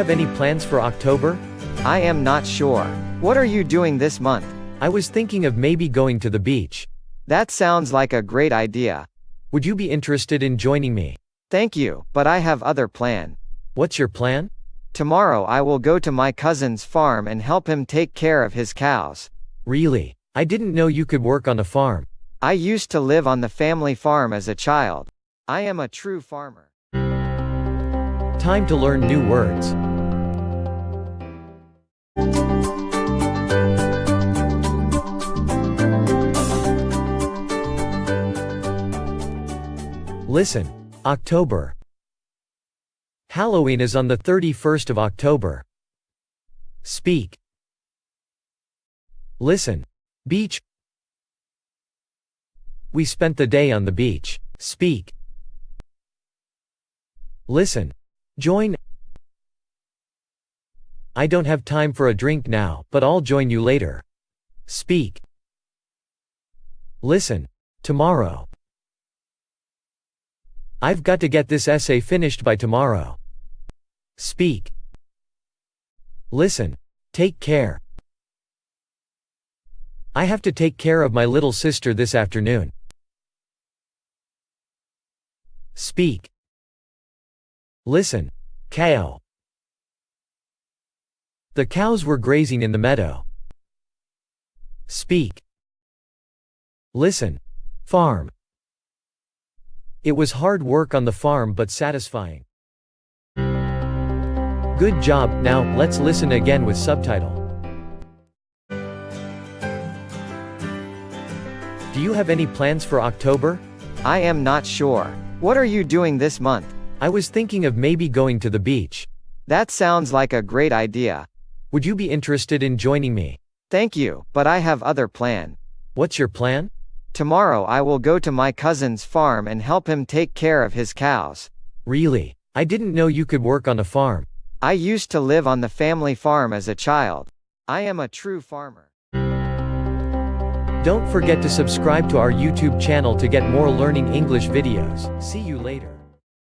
have any plans for October? I am not sure. What are you doing this month? I was thinking of maybe going to the beach. That sounds like a great idea. Would you be interested in joining me? Thank you, but I have other plan. What's your plan? Tomorrow I will go to my cousin's farm and help him take care of his cows. Really? I didn't know you could work on a farm. I used to live on the family farm as a child. I am a true farmer. Time to learn new words. Listen. October. Halloween is on the 31st of October. Speak. Listen. Beach. We spent the day on the beach. Speak. Listen. Join. I don't have time for a drink now, but I'll join you later. Speak. Listen. Tomorrow. I've got to get this essay finished by tomorrow. Speak. Listen. Take care. I have to take care of my little sister this afternoon. Speak. Listen. Cow. The cows were grazing in the meadow. Speak. Listen. Farm. It was hard work on the farm but satisfying. Good job. Now, let's listen again with subtitle. Do you have any plans for October? I am not sure. What are you doing this month? I was thinking of maybe going to the beach. That sounds like a great idea. Would you be interested in joining me? Thank you, but I have other plan. What's your plan? Tomorrow I will go to my cousin's farm and help him take care of his cows. Really? I didn't know you could work on a farm. I used to live on the family farm as a child. I am a true farmer. Don't forget to subscribe to our YouTube channel to get more learning English videos. See you later.